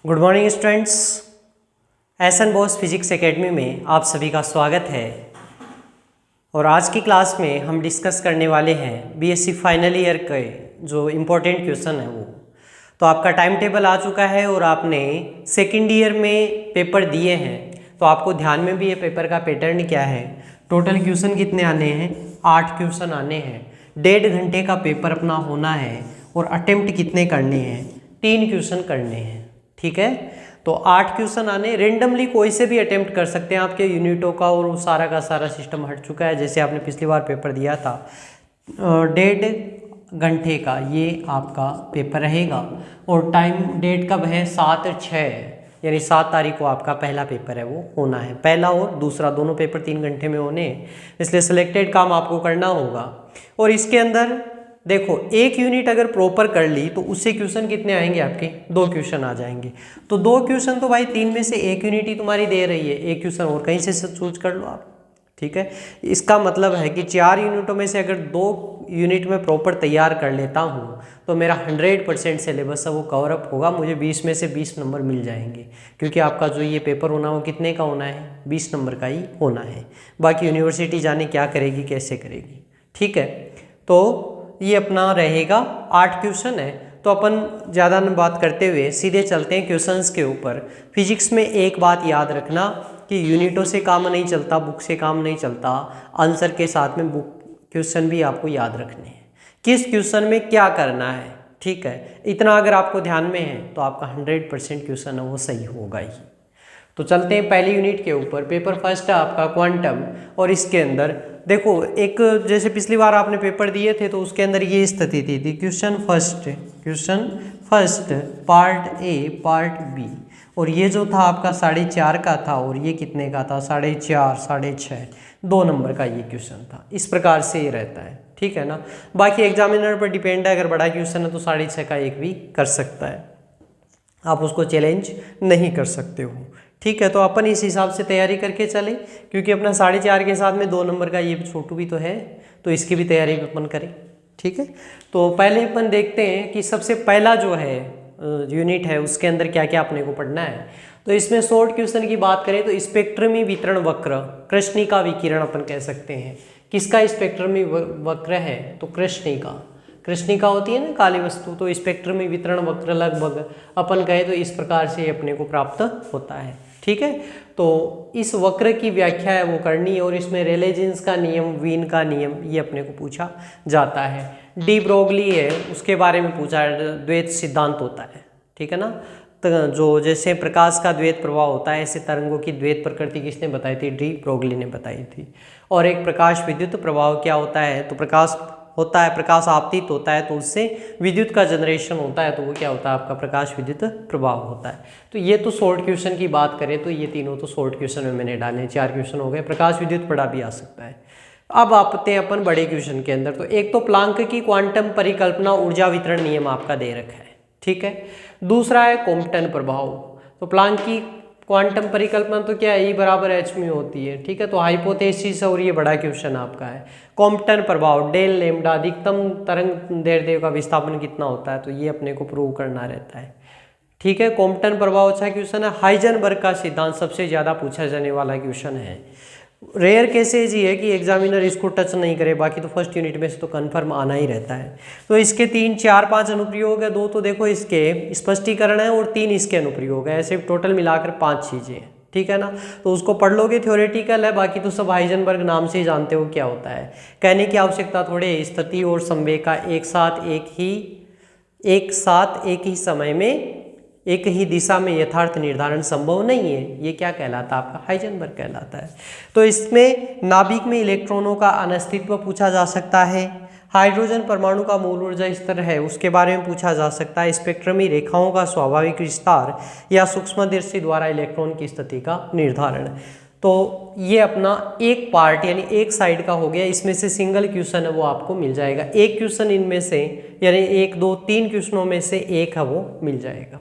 Good morning students. SN. Bose physics academy में आप सभी का स्वागत है। और आज की क्लास में हम डिस्कस करने वाले हैं बीएससी फाइनल ईयर के जो इम्पोर्टेंट क्वेश्चन है वो। तो आपका टाइम टेबल आ चुका है और आपने सेकेंड ईयर में पेपर दिए हैं, तो आपको ध्यान में भी ये पेपर का पैटर्न क्या है। टोटल क्वेश्चन कितने आने हैं? 8 क्वेश्चन आने हैं। 1.5 घंटे का पेपर अपना होना है और अटेम्प्ट कितने करने हैं? 3 क्वेश्चन करने हैं। ठीक है, तो 8 क्वेश्चन आने, रेंडमली कोई से भी अटेम्प्ट कर सकते हैं। आपके यूनिटों का और वो सारा का सारा सिस्टम हट चुका है, जैसे आपने पिछली बार पेपर दिया था। 1.5 घंटे का ये आपका पेपर रहेगा और टाइम डेट कब है? 7/6, यानी 7 तारीख को आपका पहला पेपर है वो होना है। पहला और दूसरा दोनों पेपर 3 घंटे में होने, इसलिए सिलेक्टेड काम आपको करना होगा। और इसके अंदर देखो, एक यूनिट अगर प्रॉपर कर ली तो उससे क्वेश्चन कितने आएंगे आपके? 2 क्वेश्चन आ जाएंगे। तो 2 क्वेश्चन तो भाई 3 में से एक यूनिट ही तुम्हारी दे रही है, एक क्वेश्चन और कहीं से चूज कर लो आप। ठीक है, इसका मतलब है कि 4 यूनिटों में से अगर 2 यूनिट में प्रॉपर तैयार कर लेता हूँ तो मेरा 100% सिलेबस है वो कवर अप होगा। मुझे 20 में से 20 नंबर मिल जाएंगे, क्योंकि आपका जो ये पेपर होना वो कितने का होना है? 20 नंबर का ही होना है। बाकी यूनिवर्सिटी जाने क्या करेगी, कैसे करेगी। ठीक है, तो ये अपना रहेगा 8 क्वेश्चन है। तो अपन ज़्यादा न बात करते हुए सीधे चलते हैं क्वेश्चंस के ऊपर। फिजिक्स में एक बात याद रखना कि यूनिटों से काम नहीं चलता, बुक से काम नहीं चलता, आंसर के साथ में बुक क्वेश्चन भी आपको याद रखने हैं, किस क्वेश्चन में क्या करना है। ठीक है, इतना अगर आपको ध्यान में है तो आपका 100% क्वेश्चन है वो सही होगा ही। तो चलते हैं पहली यूनिट के ऊपर। पेपर फर्स्ट है आपका क्वांटम, और इसके अंदर देखो, एक जैसे पिछली बार आपने पेपर दिए थे तो उसके अंदर ये स्थिति थी question first part A part B, और ये जो था आपका 4.5 का था और ये कितने का था? 4.5 6.5, 2 नंबर का ये क्वेश्चन था। इस प्रकार से ये रहता है। ठीक है ना, बाकी एग्जामिनर पर डिपेंड है। अगर बड़ा क्वेश्चन है तो 6.5 का एक भी कर सकता है, आप उसको चैलेंज नहीं कर सकते हो। ठीक है, तो अपन इस हिसाब से तैयारी करके चले, क्योंकि अपना 4.5 के साथ में 2 नंबर का ये छोटू भी तो है, तो इसकी भी तैयारी अपन करें। ठीक है, तो पहले अपन देखते हैं कि सबसे पहला जो है यूनिट है उसके अंदर क्या क्या अपने को पढ़ना है। तो इसमें शॉर्ट क्वेश्चन की बात करें तो स्पेक्ट्रमी वितरण वक्र, कृष्णिका विकिरण अपन कह सकते हैं। किसका स्पेक्ट्रमी वक्र है? तो कृष्णिका होती है ना काली वस्तु, तो स्पेक्ट्रम में वितरण वक्र लगभग अपन कहे तो इस प्रकार से अपने को प्राप्त होता है। ठीक है, तो इस वक्र की व्याख्या है वो करनी है, और इसमें रेले जीन्स का नियम, वीन का नियम, ये अपने को पूछा जाता है। डी ब्रोगली है, उसके बारे में पूछा है, द्वैत सिद्धांत होता है। ठीक है ना, तो जो जैसे प्रकाश का द्वैत प्रभाव होता है, ऐसे तरंगों की द्वैत प्रकृति किसने बताई थी? डी ब्रोगली ने बताई थी। और एक प्रकाश विद्युत प्रभाव क्या होता है? तो प्रकाश होता है, प्रकाश आपतित होता है तो उससे विद्युत का जनरेशन होता है, तो वो क्या होता है? आपका प्रकाश विद्युत प्रभाव होता है। तो ये तो शॉर्ट क्वेश्चन की बात करें तो ये तीनों तो शॉर्ट क्वेश्चन में मैंने डाले, 4 क्वेश्चन हो गए। प्रकाश विद्युत पढ़ा भी आ सकता है। अब आते हैं अपन बड़े क्वेश्चन के अंदर। तो एक तो प्लांक की क्वांटम परिकल्पना, ऊर्जा वितरण नियम आपका दे रखा है। ठीक है, दूसरा है कॉम्पटन प्रभाव। तो प्लांक की क्वांटम परिकल्पना तो क्या है? E बराबर h में होती है। ठीक है, तो हाइपोथेसिस और ये बड़ा क्वेश्चन आपका है। कॉम्पटन प्रभाव, डेल लैम्डा, अधिकतम तरंग दैर्ध्य का विस्थापन कितना होता है? तो ये अपने को प्रूव करना रहता है। ठीक है, कॉम्पटन प्रभाव अच्छा क्वेश्चन है। हाइजेनबर्ग का सिद्धांत सबसे ज्यादा पूछा जाने वाला क्वेश्चन है। रेयर केसेज ही है कि एग्जामिनर इसको टच नहीं करे, बाकी तो फर्स्ट यूनिट में से तो कंफर्म आना ही रहता है। तो इसके 3 4 5 अनुप्रयोग है, 2 तो देखो इसके स्पष्टीकरण है और 3 इसके अनुप्रयोग है, ऐसे टोटल मिलाकर 5 चीजें हैं। ठीक है ना, तो उसको पढ़ लोगे, थ्योरेटिकल है, बाकी तो सब हाइजेनबर्ग नाम से ही जानते हो क्या होता है। कहने की आवश्यकता थोड़े, स्थिति और संवेग का एक साथ एक ही समय में एक ही दिशा में यथार्थ निर्धारण संभव नहीं है। ये क्या कहलाता है? आपका हाइजेनबर्ग कहलाता है। तो इसमें नाभिक में इलेक्ट्रॉनों का अनस्तित्व पूछा जा सकता है। हाइड्रोजन परमाणु का मूल ऊर्जा स्तर है उसके बारे में पूछा जा सकता है। स्पेक्ट्रमी रेखाओं का स्वाभाविक विस्तार या सूक्ष्मदर्शी द्वारा इलेक्ट्रॉन की स्थिति का निर्धारण। तो ये अपना एक पार्ट यानी एक साइड का हो गया। इसमें से सिंगल क्वेश्चन है वो आपको मिल जाएगा। एक क्वेश्चन इनमें से यानी 1 2 3 क्वेश्चनों में से एक है वो मिल जाएगा।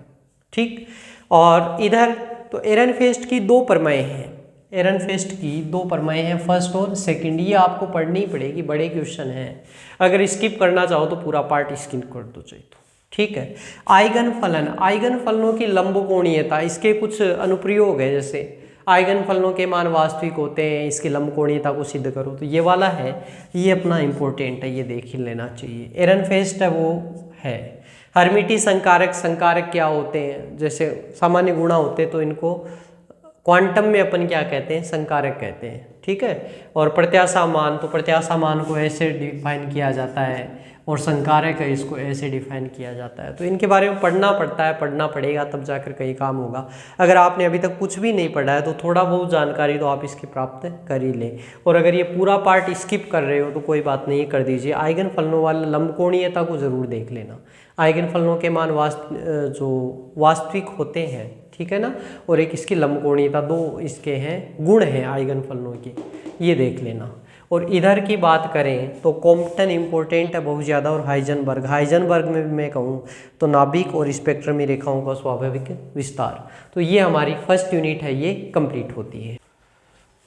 ठीक, और इधर तो एरनफेस्ट की 2 प्रमेय हैं। एरनफेस्ट की 2 प्रमेय हैं, फर्स्ट और सेकंड। ये आपको पढ़नी पड़ेगी, बड़े क्वेश्चन हैं। अगर स्किप करना चाहो तो पूरा पार्ट स्किप कर दो चाहिए तो। ठीक है। आइगन फलन, आइगन फलनों की लंबकोणीयता, इसके कुछ अनुप्रयोग है, जैसे आइगन फलनों के मान वास्तविक होते हैं, इसकी लंबकोणीयता को सिद्ध करो, तो ये वाला है, ये अपना इंपॉर्टेंट है, ये देख ही लेना चाहिए। एरनफेस्ट है वो है। हर्मिटी संकारक, संकारक क्या होते हैं, जैसे सामान्य गुणा होते हैं तो इनको क्वांटम में अपन क्या कहते हैं, संकारक कहते हैं, ठीक है। और प्रत्याशा मान, तो प्रत्याशा मान को ऐसे डिफाइन किया जाता है, और संकारक है इसको ऐसे डिफाइन किया जाता है। तो इनके बारे में पढ़ना पड़ता है, पढ़ना पड़ेगा, तब जाकर कहीं काम होगा। अगर आपने अभी तक कुछ भी नहीं पढ़ा है तो थोड़ा बहुत जानकारी तो आप इसकी प्राप्त कर ही लें। और अगर ये पूरा पार्ट स्किप कर रहे हो तो कोई बात नहीं, कर दीजिए। आइगन फलनों वाले लंबकोणीयता को जरूर देख लेना। आइगन फलनों के मान जो वास्तविक होते हैं, ठीक है ना, और एक इसकी लंबकोणीयता, दो इसके हैं गुण हैं आइगन फलनों के, ये देख लेना। और इधर की बात करें तो कॉम्पटन इंपॉर्टेंट है बहुत ज़्यादा, और हाइजनबर्ग, हाइजनबर्ग में मैं कहूँ तो नाभिक और स्पेक्ट्रमी रेखाओं का स्वाभाविक विस्तार। तो ये हमारी फर्स्ट यूनिट है, ये कंप्लीट होती है।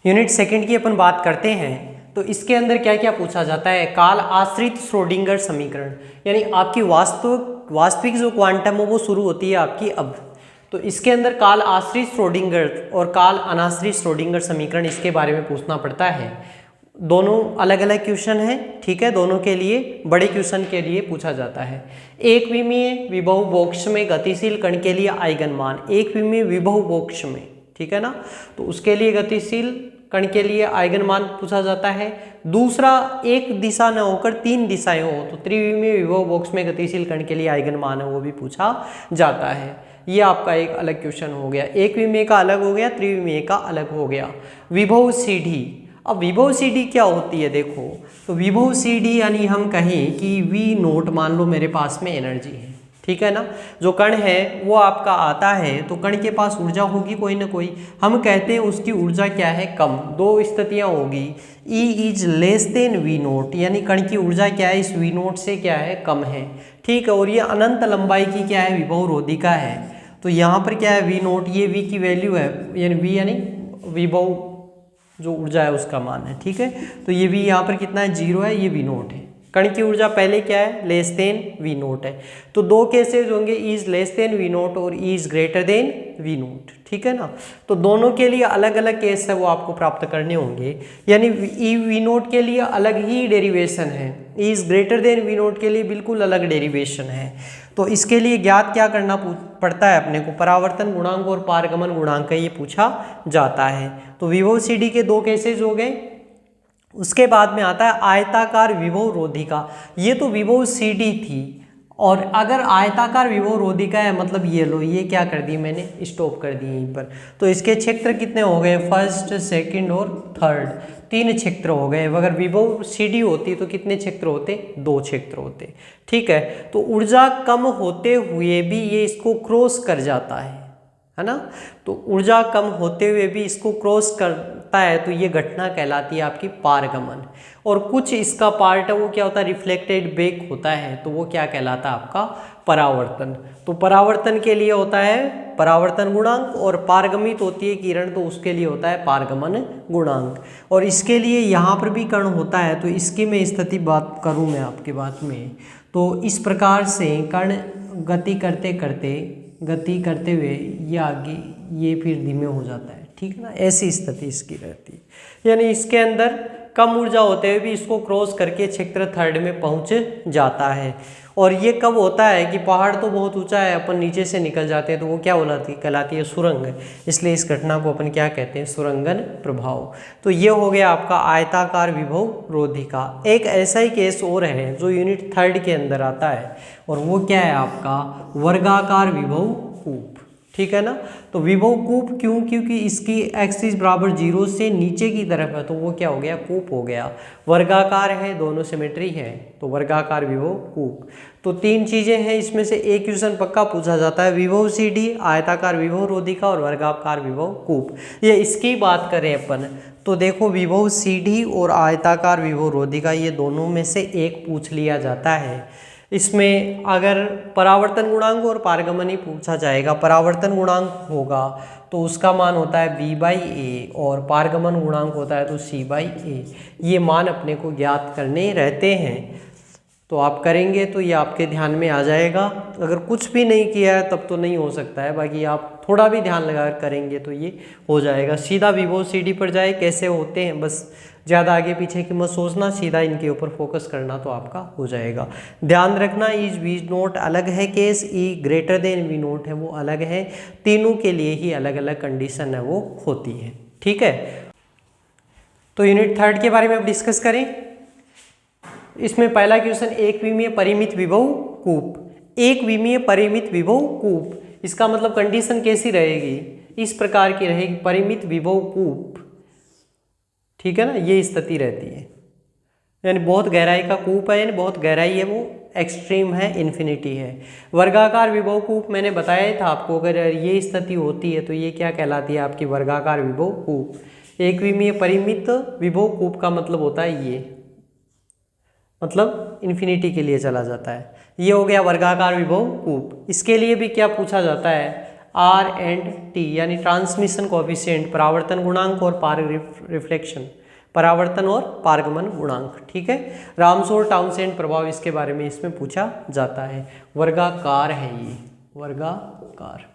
यूनिट सेकंड की अपन बात करते हैं, तो इसके अंदर क्या क्या पूछा जाता है, काल आश्रित श्रोडिंगर समीकरण, यानी आपकी वास्तविक जो क्वांटम है वो शुरू होती है आपकी अब। तो इसके अंदर काल आश्रित श्रोडिंगर और काल अनाश्रित श्रोडिंगर समीकरण, इसके बारे में पूछना पड़ता है। दोनों अलग अलग क्वेश्चन है, ठीक है, दोनों के लिए बड़े क्वेश्चन के लिए पूछा जाता है। एक विमीय विभव बॉक्स में गतिशील कण के लिए आइगन मान, एक विमीय विभव बॉक्स में, ठीक है ना, तो उसके लिए गतिशील कण के लिए आइगन मान पूछा जाता है। दूसरा, एक दिशा न होकर तीन दिशाएं हो, तो त्रिविमीय विभव बॉक्स में गतिशील कण के लिए आइगन मान है वो भी पूछा जाता है। ये आपका एक अलग क्वेश्चन हो गया, एक विमीय का अलग हो गया, त्रिविमीय का अलग हो गया। विभव सीढ़ी, अब विभव सीढ़ी क्या होती है देखो, तो विभव सीढ़ी यानी हम कहें कि वी नोट, मान लो मेरे पास में एनर्जी है, ठीक है ना, जो कण है वो आपका आता है, तो कण के पास ऊर्जा होगी कोई ना कोई, हम कहते हैं उसकी ऊर्जा क्या है, कम। दो स्थितियां होगी, E is less than we naught, यानी कण की ऊर्जा क्या है, इस वी नोट से क्या है, कम है, ठीक है। और ये अनंत लंबाई की क्या है, विभव रोधिका है। तो यहाँ पर क्या है, वी नोट, ये वी की वैल्यू है, यानी वी यानी विभव जो ऊर्जा है उसका मान है, ठीक है। तो ये वी यहाँ पर कितना है, 0 है, ये वी नोट है। कण की ऊर्जा पहले क्या है, लेस देन वी नोट है। तो दो केसेस होंगे, is less than we naught और is greater than we naught, ठीक है ना। तो दोनों के लिए अलग अलग केस है, वो आपको प्राप्त करने होंगे, यानी ई वी नोट के लिए अलग ही डेरिवेशन है, is greater than we naught के लिए बिल्कुल अलग डेरिवेशन है। तो इसके लिए ज्ञात क्या करना पड़ता है अपने को, परावर्तन गुणांक और पारगमन गुणांक ये पूछा जाता है। तो विभव सीढ़ी के दो केसेस हो गए। उसके बाद में आता है आयताकार विभव रोधिका, ये तो विभव सीढ़ी थी, और अगर आयताकार विभव रोधिका है, मतलब ये लो, ये क्या कर दी मैंने, स्टॉप कर दी यहीं पर। तो इसके क्षेत्र कितने हो गए, फर्स्ट, सेकंड और थर्ड, 3 क्षेत्र हो गए। अगर विभव सीढ़ी होती तो कितने क्षेत्र होते, 2 क्षेत्र होते, ठीक है। तो ऊर्जा कम होते हुए भी ये इसको क्रॉस कर जाता है ना। तो ऊर्जा कम होते हुए भी इसको क्रॉस करता है, तो ये घटना कहलाती है आपकी पारगमन। और कुछ इसका पार्ट है वो क्या होता है, रिफ्लेक्टेड बैक होता है, तो वो क्या कहलाता है आपका परावर्तन। तो परावर्तन के लिए होता है परावर्तन गुणांक, और पारगमित होती है किरण तो उसके लिए होता है पारगमन गुणांक। और इसके लिए यहाँ पर भी कण होता है, तो इसकी मैं स्थिति बात करूँ मैं आपकी बात में, तो इस प्रकार से कण गति करते हुए ये आगे, ये फिर धीमे हो जाता है, ठीक है ना, ऐसी स्थिति इसकी रहती है। यानी इसके अंदर कम ऊर्जा होते हुए भी इसको क्रॉस करके क्षेत्र थर्ड में पहुंच जाता है। और ये कब होता है कि पहाड़ तो बहुत ऊंचा है, अपन नीचे से निकल जाते हैं, तो वो क्या कहलाती है सुरंग। इसलिए इस घटना को अपन क्या कहते हैं, सुरंगन प्रभाव। तो ये हो गया आपका आयताकार विभव रोधिका। एक ऐसा ही केस और है जो यूनिट 3 के अंदर आता है, और वो क्या है आपका वर्गाकार विभव कूप, ठीक है ना। तो विभव कूप क्यों, क्योंकि इसकी एक्सिस बराबर 0 से नीचे की तरफ है, तो वो क्या हो गया, कूप हो गया। वर्गाकार है, दोनों सिमेट्री है, तो वर्गाकार विभव कूप। तो 3 चीजें हैं, इसमें से एक क्वेश्चन पक्का पूछा जाता है, विभव सीढ़ी, आयताकार विभव रोधिका और वर्गाकार विभव कूप। ये इसकी बात करें अपन तो देखो, विभव सीढ़ी और आयताकार विभव रोधिका ये दोनों में से एक पूछ लिया जाता है। इसमें अगर परावर्तन गुणांक और पारगमन ही पूछा जाएगा, परावर्तन गुणांक होगा तो उसका मान होता है b/a, और पारगमन गुणांक होता है तो c/a। ये मान अपने को ज्ञात करने रहते हैं। तो आप करेंगे तो ये आपके ध्यान में आ जाएगा। अगर कुछ भी नहीं किया है तब तो नहीं हो सकता है, बाकी आप थोड़ा भी ध्यान लगा कर करेंगे तो ये हो जाएगा। सीधा विवो CD पर जाए, कैसे होते हैं, बस ज़्यादा आगे पीछे की मत सोचना, सीधा इनके ऊपर फोकस करना तो आपका हो जाएगा। ध्यान रखना इज वी नोट अलग है case, E greater than we naught है वो अलग है, तीनों के लिए ही अलग अलग कंडीशन है वो होती है। ठीक है, तो यूनिट 3 के बारे में अब डिस्कस करें। इसमें पहला क्वेश्चन, एक विमीय परिमित विभव कूप। एक विमीय परिमित विभव कूप, इसका मतलब कंडीशन कैसी रहेगी, इस प्रकार की रहेगी, परिमित विभव कूप। ठीक है ना, ये स्थिति रहती है, यानी बहुत गहराई का कूप है, यानी बहुत गहराई है वो, एक्सट्रीम है, इन्फिनिटी है। वर्गाकार विभव कूप मैंने बताया था आपको, अगर ये स्थिति होती है तो ये क्या कहलाती है आपकी वर्गाकार विभव कूप। एक विमीय परिमित विभव कूप का मतलब होता है ये, मतलब इन्फिनिटी के लिए चला जाता है। ये हो गया वर्गाकार विभव कूप। इसके लिए भी क्या पूछा जाता है, R&T यानी ट्रांसमिशन कोएफिशिएंट, परावर्तन गुणांक और रिफ्लेक्शन, परावर्तन और पारगमन गुणांक। ठीक है, रामसोर टाउनसेंड प्रभाव, इसके बारे में इसमें पूछा जाता है। वर्गाकार है ये, वर्गाकार।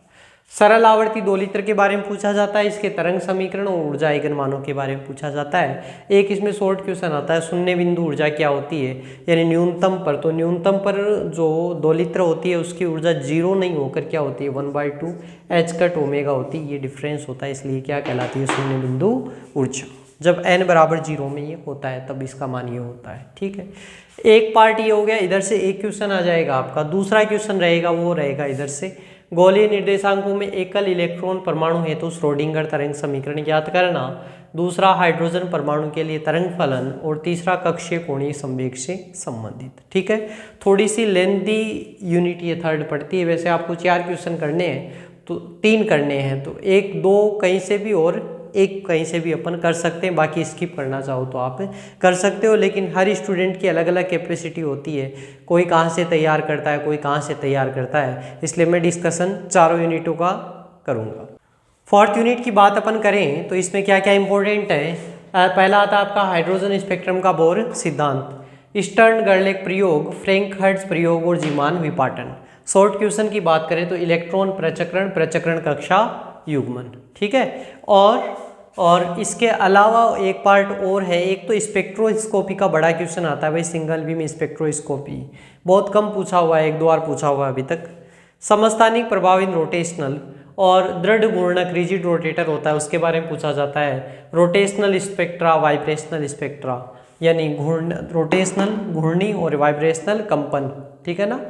सरल आवर्ती दोलित्र के बारे में पूछा जाता है, इसके तरंग समीकरण और ऊर्जा आइगन मानों के बारे में पूछा जाता है। एक इसमें शॉर्ट क्वेश्चन आता है, शून्य बिंदु ऊर्जा क्या होती है, यानी न्यूनतम पर, तो न्यूनतम पर जो दोलित्र होती है उसकी ऊर्जा 0 नहीं होकर क्या होती है 1/2 h कट ओमेगा होती है, ये डिफरेंस होता है, इसलिए क्या कहलाती है शून्य बिंदु ऊर्जा। जब n बराबर 0 में ये होता है तब इसका मान ये होता है। ठीक है, एक पार्ट ये हो गया, इधर से एक क्वेश्चन आ जाएगा आपका। दूसरा क्वेश्चन रहेगा वो रहेगा इधर से, गोलीय निर्देशांकों में एकल इलेक्ट्रॉन परमाणु हेतु श्रोडिंगर तरंग समीकरण ज्ञात करना। दूसरा हाइड्रोजन परमाणु के लिए तरंग फलन, और तीसरा कक्षीय कोणीय संवेग से संबंधित। ठीक है, थोड़ी सी लेंथी यूनिट ये थर्ड पड़ती है। वैसे आपको 4 क्वेश्चन करने हैं, तो 3 करने हैं, तो 1 2 कहीं से भी और एक कहीं से भी अपन कर सकते हैं, बाकी स्किप करना चाहो तो आप कर सकते हो। लेकिन हर स्टूडेंट की अलग अलग कैपेसिटी होती है, कोई कहाँ से तैयार करता है, कोई कहाँ से तैयार करता है, इसलिए मैं डिस्कशन चारों यूनिटों का करूँगा। 4th यूनिट की बात अपन करें तो इसमें क्या क्या इंपॉर्टेंट है। पहला आता है आपका हाइड्रोजन स्पेक्ट्रम का बोर सिद्धांत, स्टर्न गर्लेक प्रयोग, फ्रैंक हर्ट्ज प्रयोग और जीमान विपाटन। शॉर्ट क्वेश्चन की बात करें तो इलेक्ट्रॉन प्रचक्रण, प्रचक्रण कक्षा युग्मन। ठीक है, और इसके अलावा एक पार्ट और है, एक तो स्पेक्ट्रोस्कोपी का बड़ा क्वेश्चन आता है भाई, सिंगल बीम स्पेक्ट्रोस्कोपी, बहुत कम पूछा हुआ है, 1 2 बार पूछा हुआ है अभी तक। समस्थानिक प्रभाव इन रोटेशनल, और दृढ़ घूर्णक रिजिड रोटेटर होता है, उसके बारे में पूछा जाता है। रोटेशनल स्पेक्ट्रा, वाइब्रेशनल स्पेक्ट्रा, यानी रोटेशनल घूर्णी और वाइब्रेशनल कंपन। ठीक है ना,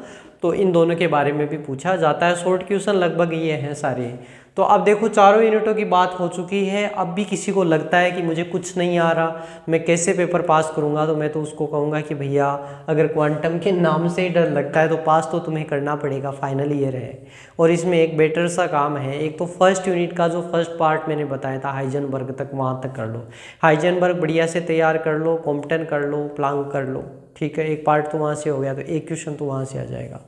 तो इन दोनों के बारे में भी पूछा जाता है। शॉर्ट क्वेश्चन लगभग ये हैं सारे। तो अब देखो चारों यूनिटों की बात हो चुकी है। अब भी किसी को लगता है कि मुझे कुछ नहीं आ रहा, मैं कैसे पेपर पास करूंगा, तो मैं तो उसको कहूँगा कि भैया अगर क्वांटम के नाम से ही डर लगता है तो पास तो तुम्हें करना पड़ेगा, फाइनल ईयर है। और इसमें एक बेटर सा काम है, एक तो फर्स्ट यूनिट का जो फर्स्ट पार्ट मैंने बताया था हाइजेनबर्ग तक, वहाँ तक कर लो, हाइजेनबर्ग बढ़िया से तैयार कर लो, कॉम्पटन कर लो, प्लांक कर लो। ठीक है, एक पार्ट तो वहाँ से हो गया, तो एक क्वेश्चन तो वहाँ से आ जाएगा।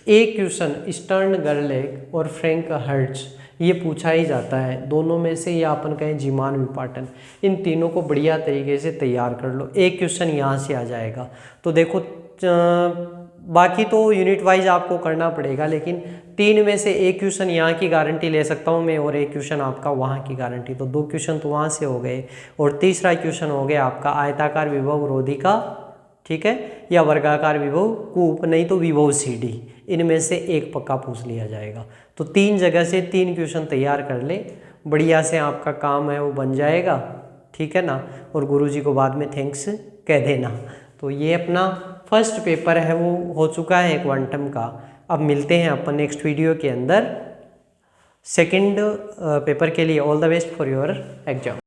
एक क्वेश्चन स्टर्न गर्लेक और फ्रैंक हर्ट्ज ये पूछा ही जाता है, दोनों में से या अपन कहें जीमान विपाटन, इन तीनों को बढ़िया तरीके से तैयार कर लो, एक क्वेश्चन यहाँ से आ जाएगा। तो देखो बाकी तो यूनिट वाइज आपको करना पड़ेगा, लेकिन 3 में से एक क्वेश्चन यहाँ की गारंटी ले सकता हूँ मैं, और एक क्वेश्चन आपका वहाँ की गारंटी, तो 2 क्वेश्चन तो वहाँ से हो गए। और तीसरा क्वेश्चन हो गया आपका आयताकार विभव रोधी का, ठीक है, या वर्गाकार विभव कूप, नहीं तो विभव CD, इनमें से एक पक्का पूछ लिया जाएगा। तो 3 जगह से 3 क्वेश्चन तैयार कर ले, बढ़िया से आपका काम है वो बन जाएगा। ठीक है ना, और गुरुजी को बाद में थैंक्स कह देना। तो ये अपना फर्स्ट पेपर है वो हो चुका है क्वांटम का। अब मिलते हैं अपन नेक्स्ट वीडियो के अंदर सेकंड पेपर के लिए। All the best for your exam.